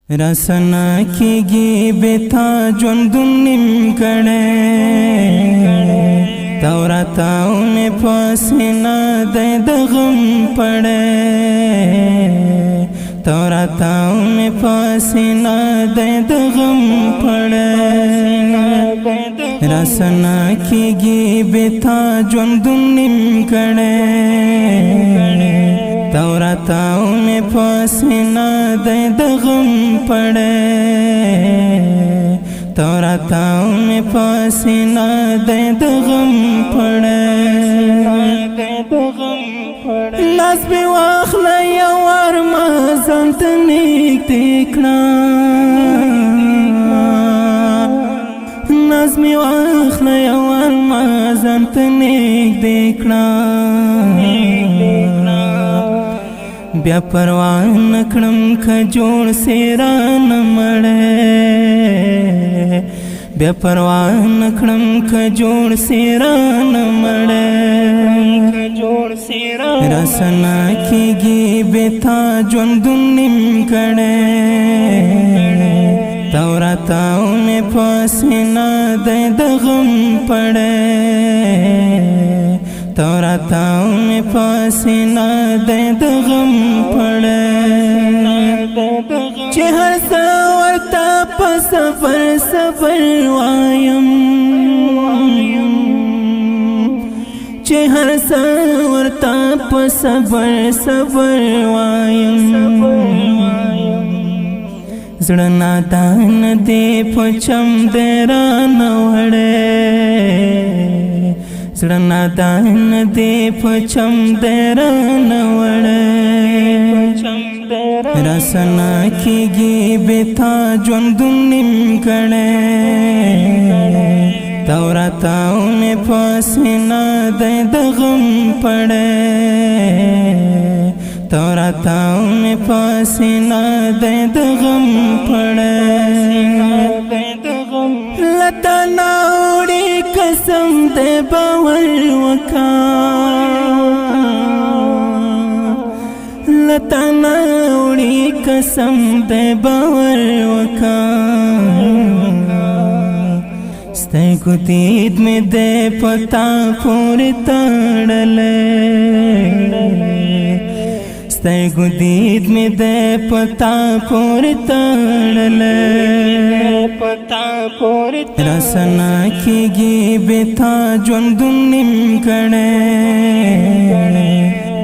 रसना कीगी बेथा ژوندون نیم کړه توراتاونه پسینا د غم پړه توراتاونه پسینا د غم پړه رسنا کیږي بیتا ژوندون نیم کړه توراتاونه پسینا د غم پړه توراتاونه پسینا د غم پړه لاس به واخله یو ورما ځانت نیک تکړه لاس می واخله یو ورما ځانت نیک تکړه بیا پروا نکړم ک جوړ سیران مړه بیا پروا نکړم ک جوړ سیران مړه رسنا کیږي بیتا ژوندون نیم کړه توراتاونه پسینا د غم پړه توراتاونه پسینا د غم پړه چې هر څه ورته په صبر صبر وایم چې هر څه ورته په صبر صبر وایم زړه نادان دې پچم دران وړه زړه نادان دې پچم دران وړه رسنا کیږي بیتا ژوندون نیم کړه توراتاونه پسینا د غم پړه توراتاونه پسینا د غم پړه لتا ناوړي قسم د باور وکا لتا ناوړي قسم د باور وکا سترګو دید مې د پتا پورې تړلې سترګو دید مې د پتا پورې تړلې رسنا کیږي بیتا ژوندون نیم کړه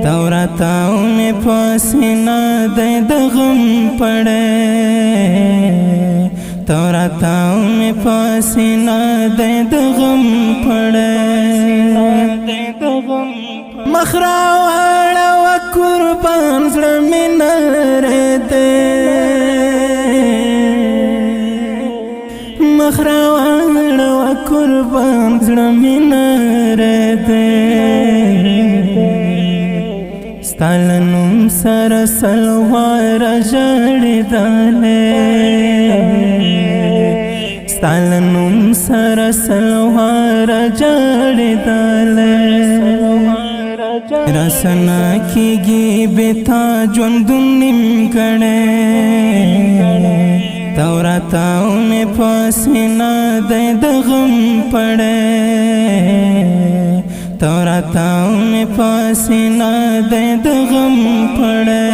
توراتاونه پسینا د غم پړه توراتاونه پسینا د غم پړه مخراوړه و قربان زړه مې نرده مخراوړه و قربان زړه مې نرده ستالنوم سره سلوار ژړېدلې ستالنوم سره سلوار ژړېدلې رسنا کیږي بیتا ژوندون نیم کړه توراتاونه پسینا د غم پړه توراتاونه پسینا د غم پړه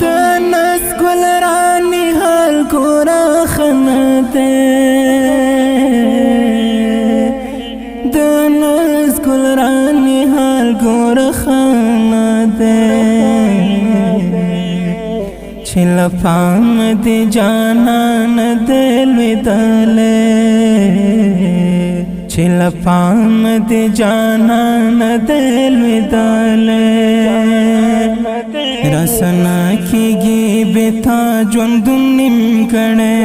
د نس ګل رانی حال ګورا خنده د نس ګل رانی حال ګورا خنده چل پام دی جانان دل ودلې چل پام دی جانان دل ودلې رسنا کیږي بیتا ژوندون نیم کړه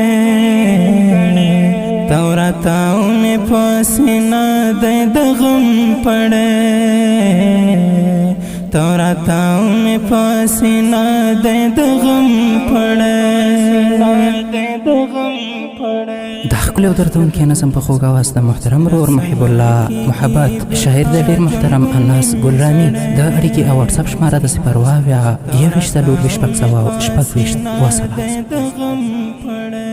توراتاونه پسینا د غم پړه توراتاونه پسینا د غم پړه له درتون کې نظم په خوږه واسطه محترم رور محب الله محبت شاعر د ډیر محترم اناس ګلرانی د اړیکې او واتس اپ شماره د 0 واویا 1 شپږ 6 وسله